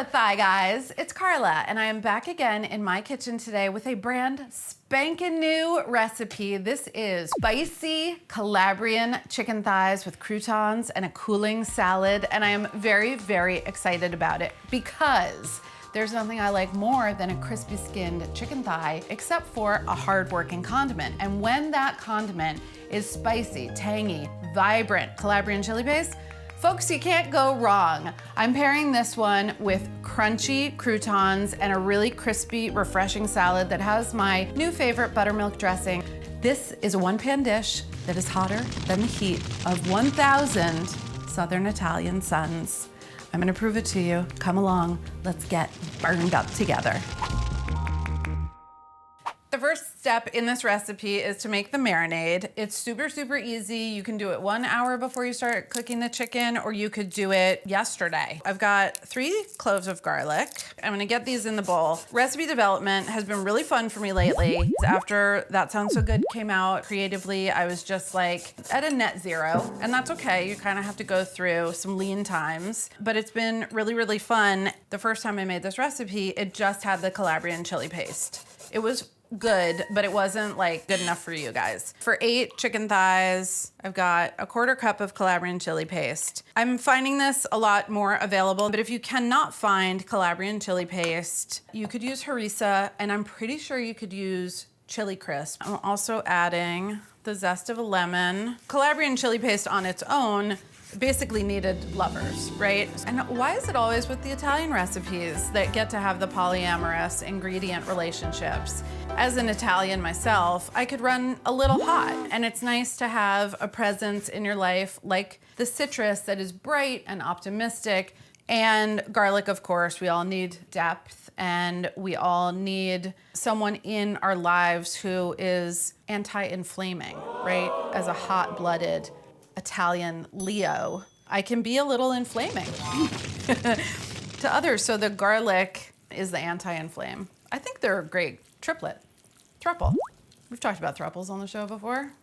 Hello, Thigh Guys. It's Carla, and I am back again in my kitchen today with a brand spanking new recipe. This is spicy Calabrian chicken thighs with croutons and a cooling salad, and I am very, very excited about it because there's nothing I like more than a crispy skinned chicken thigh except for a hard-working condiment. And when that condiment is spicy, tangy, vibrant Calabrian chili paste, folks, you can't go wrong. I'm pairing this one with crunchy croutons and a really crispy, refreshing salad that has my new favorite buttermilk dressing. This is a one-pan dish that is hotter than the heat of 1,000 Southern Italian suns. I'm gonna prove it to you. Come along, let's get burned up together. The first step in this recipe is to make the marinade. It's super, super easy. You can do it 1 hour before you start cooking the chicken, or you could do it yesterday. I've got 3 cloves of garlic. I'm gonna get these in the bowl. Recipe development has been really fun for me lately. After That Sounds So Good came out creatively, I was just like at a net zero, and that's okay. You kind of have to go through some lean times, but it's been really, really fun. The first time I made this recipe, it just had the Calabrian chili paste. It was good, but it wasn't like good enough for you guys. For 8 chicken thighs, I've got a 1/4 cup of Calabrian chili paste. I'm finding this a lot more available, but if you cannot find Calabrian chili paste, you could use harissa, and I'm pretty sure you could use chili crisp. I'm also adding the zest of a lemon. Calabrian chili paste on its own basically needed lovers, right? And why is it always with the Italian recipes that get to have the polyamorous ingredient relationships? As an Italian myself, I could run a little hot, and it's nice to have a presence in your life like the citrus that is bright and optimistic. And garlic, of course, we all need depth, and we all need someone in our lives who is anti-inflaming, right? As a hot-blooded Italian Leo, I can be a little inflaming to others. So the garlic is the anti-inflame. I think they're a great thruple. We've talked about thruples on the show before.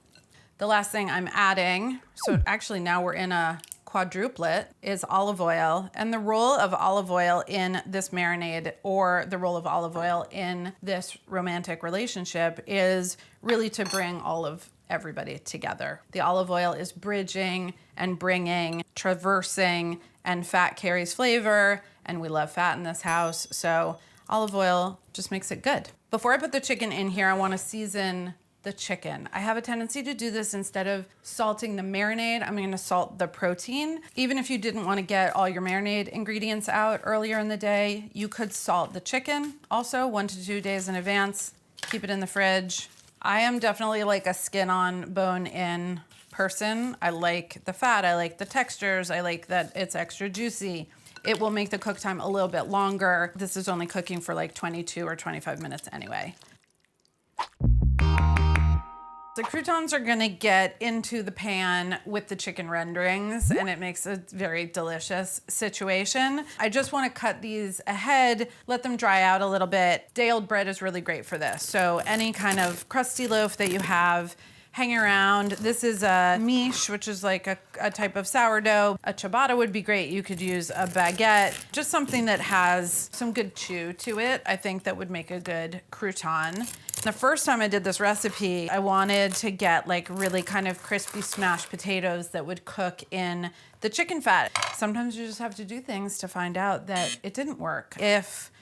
The last thing I'm adding, so actually now we're in a quadruplet, is olive oil. And the role of olive oil in this marinade, or the role of olive oil in this romantic relationship, is really to bring all of everybody together. The olive oil is bridging and bringing, traversing, and fat carries flavor, and we love fat in this house, so olive oil just makes it good. Before I put the chicken in here, I wanna season the chicken. I have a tendency to do this instead of salting the marinade. I'm gonna salt the protein. Even if you didn't wanna get all your marinade ingredients out earlier in the day, you could salt the chicken also 1 to 2 days in advance, keep it in the fridge. I am definitely like a skin on, bone in person. I like the fat, I like the textures, I like that it's extra juicy. It will make the cook time a little bit longer. This is only cooking for like 22 or 25 minutes anyway. The croutons are gonna get into the pan with the chicken renderings, and it makes a very delicious situation. I just wanna cut these ahead, let them dry out a little bit. Day-old bread is really great for this. So any kind of crusty loaf that you have hanging around. This is a miche, which is like a type of sourdough. A ciabatta would be great. You could use a baguette, just something that has some good chew to it. I think that would make a good crouton. The first time I did this recipe, I wanted to get like really kind of crispy smashed potatoes that would cook in the chicken fat. Sometimes you just have to do things to find out that it didn't work. If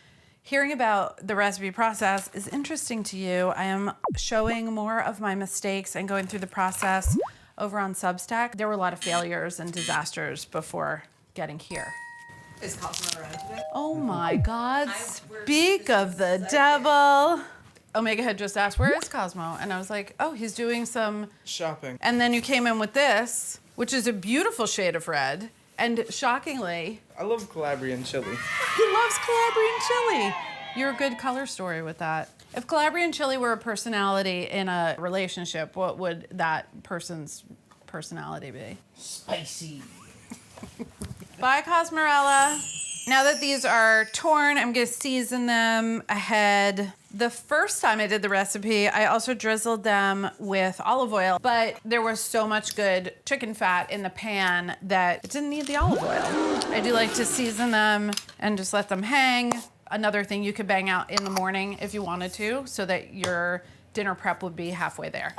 hearing about the recipe process is interesting to you, I am showing more of my mistakes and going through the process over on Substack. There were a lot of failures and disasters before getting here. Is Cosmo around today? Oh my God, speak of the devil. Omega had just asked, where is Cosmo? And I was like, oh, he's doing some shopping. And then you came in with this, which is a beautiful shade of red. And shockingly, I love Calabrian chili. He loves Calabrian chili. You're a good color story with that. If Calabrian chili were a personality in a relationship, what would that person's personality be? Spicy. Bye, Cosmorella. Now that these are torn, I'm gonna season them ahead. The first time I did the recipe, I also drizzled them with olive oil, but there was so much good chicken fat in the pan that it didn't need the olive oil. I do like to season them and just let them hang. Another thing you could bang out in the morning if you wanted to, so that your dinner prep would be halfway there.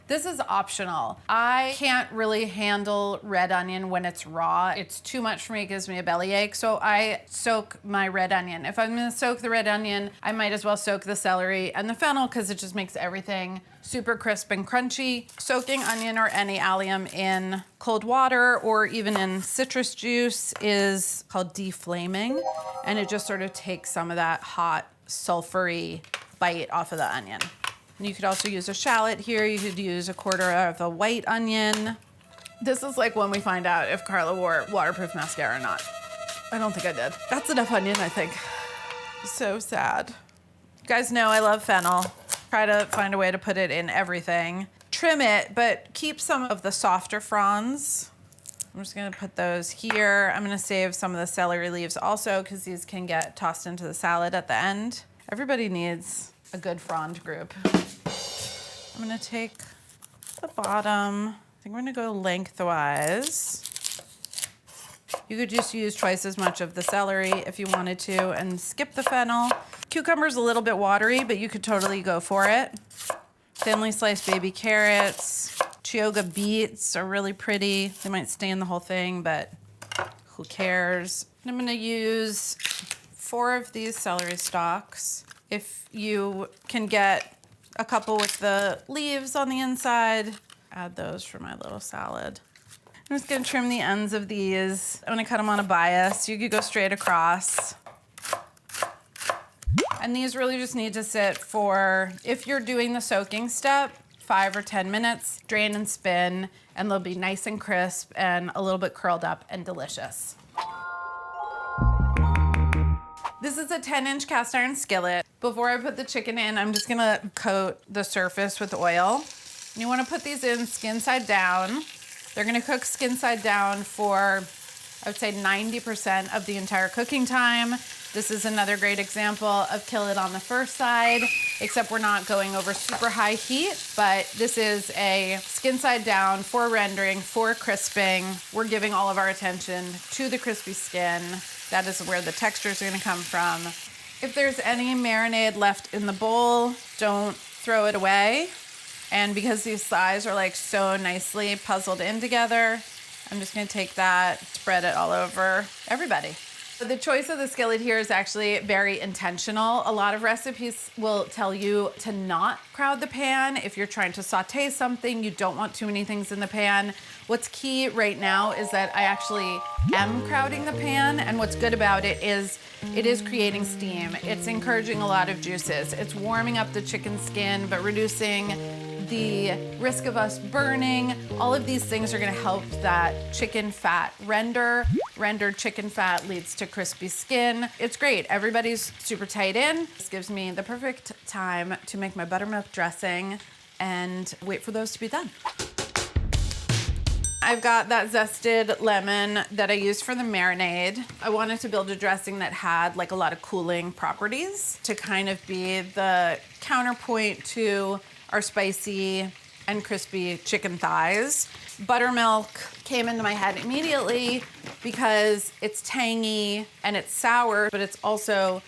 This is optional. I can't really handle red onion when it's raw. It's too much for me, it gives me a bellyache, so I soak my red onion. If I'm gonna soak the red onion, I might as well soak the celery and the fennel because it just makes everything super crisp and crunchy. Soaking onion or any allium in cold water or even in citrus juice is called deflaming, and it just sort of takes some of that hot, sulfury bite off of the onion. And you could also use a shallot here. You could use a quarter of a white onion. This is like when we find out if Carla wore waterproof mascara or not. I don't think I did. That's enough onion, I think. So sad. You guys know I love fennel. Try to find a way to put it in everything. Trim it, but keep some of the softer fronds. I'm just gonna put those here. I'm gonna save some of the celery leaves also because these can get tossed into the salad at the end. Everybody needs a good frond group. I'm gonna take the bottom. I think we're gonna go lengthwise. You could just use twice as much of the celery if you wanted to and skip the fennel. Cucumber's a little bit watery, but you could totally go for it. Thinly sliced baby carrots. Chioggia beets are really pretty. They might stain the whole thing, but who cares? I'm gonna use 4 of these celery stalks. If you can get a couple with the leaves on the inside, add those for my little salad. I'm just gonna trim the ends of these. I'm gonna cut them on a bias. You could go straight across. And these really just need to sit for, if you're doing the soaking step, 5 or 10 minutes, drain and spin, and they'll be nice and crisp and a little bit curled up and delicious. This is a 10-inch cast iron skillet. Before I put the chicken in, I'm just gonna coat the surface with oil. And you wanna put these in skin side down. They're gonna cook skin side down for, I would say 90% of the entire cooking time. This is another great example of kill it on the first side, except we're not going over super high heat, but this is a skin side down for rendering, for crisping. We're giving all of our attention to the crispy skin. That is where the texture is gonna come from. If there's any marinade left in the bowl, don't throw it away. And because these thighs are like so nicely puzzled in together, I'm just gonna take that, spread it all over everybody. The choice of the skillet here is actually very intentional. A lot of recipes will tell you to not crowd the pan. If you're trying to saute something, you don't want too many things in the pan. What's key right now is that I actually am crowding the pan, and what's good about it is creating steam. It's encouraging a lot of juices. It's warming up the chicken skin, but reducing the risk of us burning. All of these things are gonna help that chicken fat render. Rendered chicken fat leads to crispy skin. It's great. Everybody's super tight in. This gives me the perfect time to make my buttermilk dressing and wait for those to be done. I've got that zested lemon that I used for the marinade. I wanted to build a dressing that had like a lot of cooling properties to kind of be the counterpoint to our spicy and crispy chicken thighs. Buttermilk came into my head immediately because it's tangy and it's sour, but it's also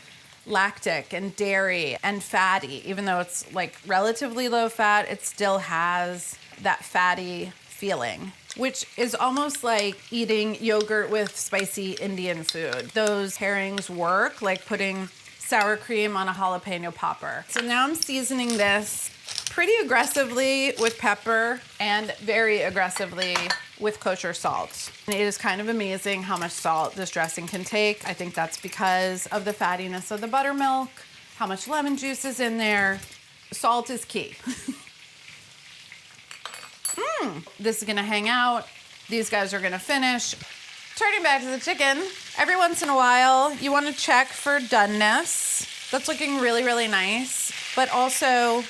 lactic and dairy and fatty. Even though it's like relatively low fat, it still has that fatty feeling, which is almost like eating yogurt with spicy Indian food. Those pairings work, like putting sour cream on a jalapeno popper. So now I'm seasoning this pretty aggressively with pepper and very aggressively with kosher salt. And it is kind of amazing how much salt this dressing can take. I think that's because of the fattiness of the buttermilk, how much lemon juice is in there. Salt is key. This is gonna hang out. These guys are gonna finish. Turning back to the chicken, every once in a while, you wanna check for doneness. That's looking really, really nice, but also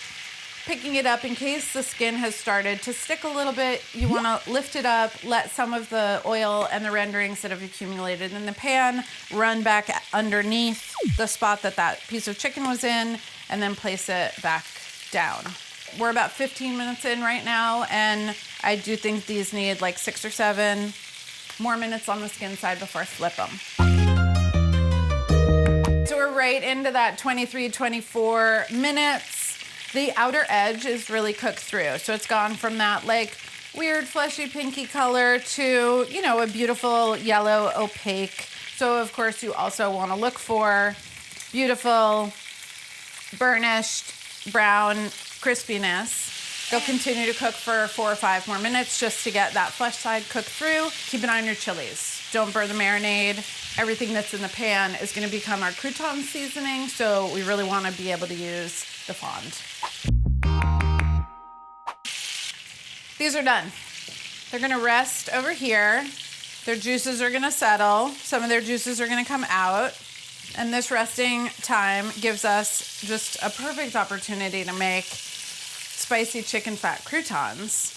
picking it up in case the skin has started to stick a little bit. You wanna lift it up, let some of the oil and the renderings that have accumulated in the pan run back underneath the spot that that piece of chicken was in, and then place it back down. We're about 15 minutes in right now, and I do think these need like 6 or 7 more minutes on the skin side before I flip them. So we're right into that 23, 24 minutes. The outer edge is really cooked through. So it's gone from that like weird fleshy pinky color to, you know, a beautiful yellow opaque. So of course you also want to look for beautiful burnished brown crispiness. They'll continue to cook for 4 or 5 more minutes just to get that flesh side cooked through. Keep an eye on your chilies. Don't burn the marinade. Everything that's in the pan is going to become our crouton seasoning, so we really want to be able to use the fond. These are done. They're going to rest over here. Their juices are going to settle. Some of their juices are going to come out. And this resting time gives us just a perfect opportunity to make spicy chicken fat croutons.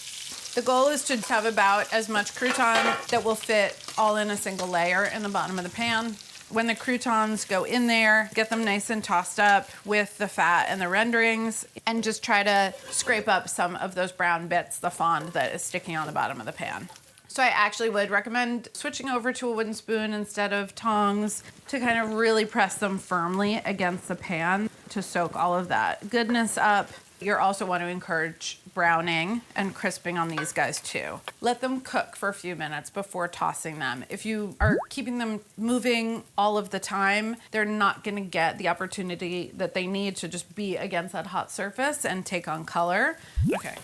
The goal is to have about as much crouton that will fit all in a single layer in the bottom of the pan. When the croutons go in there, get them nice and tossed up with the fat and the renderings, and just try to scrape up some of those brown bits, the fond that is sticking on the bottom of the pan. So I actually would recommend switching over to a wooden spoon instead of tongs to kind of really press them firmly against the pan to soak all of that goodness up. You also want to encourage browning and crisping on these guys too. Let them cook for a few minutes before tossing them. If you are keeping them moving all of the time, they're not going to get the opportunity that they need to just be against that hot surface and take on color. Okay.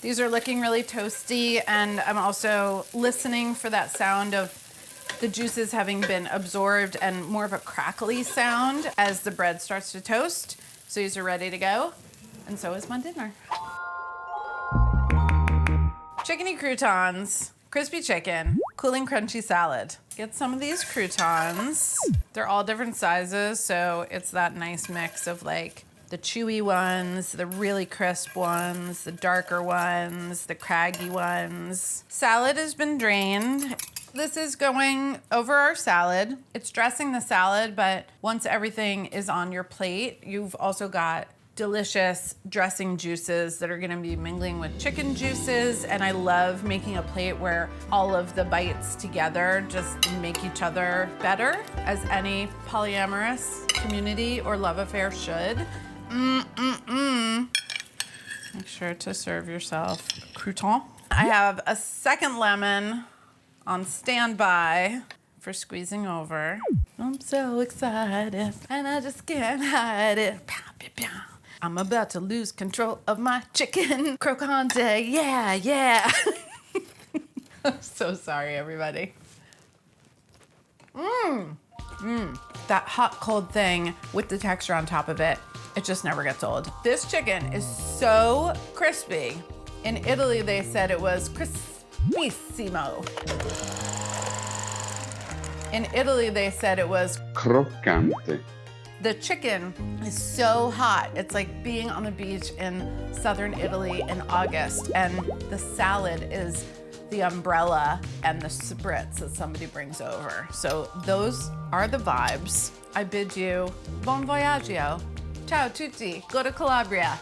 These are looking really toasty, and I'm also listening for that sound of the juices having been absorbed and more of a crackly sound as the bread starts to toast. So these are ready to go, and so is my dinner. Chickeny croutons, crispy chicken, cooling crunchy salad. Get some of these croutons. They're all different sizes, so it's that nice mix of like the chewy ones, the really crisp ones, the darker ones, the craggy ones. Salad has been drained. This is going over our salad. It's dressing the salad, but once everything is on your plate, you've also got delicious dressing juices that are gonna be mingling with chicken juices. And I love making a plate where all of the bites together just make each other better, as any polyamorous community or love affair should. Make sure to serve yourself a crouton. I have a second lemon on standby for squeezing over. I'm so excited and I just can't hide it. I'm about to lose control of my chicken croccante. Yeah, yeah. I'm so sorry, everybody. That hot, cold thing with the texture on top of it, it just never gets old. This chicken is so crispy. In Italy, they said it was crispissimo. In Italy, they said it was Croccante. The chicken is so hot. It's like being on the beach in southern Italy in August, and the salad is the umbrella and the spritz that somebody brings over. So those are the vibes. I bid you bon voyaggio. Ciao tutti. Go to Calabria.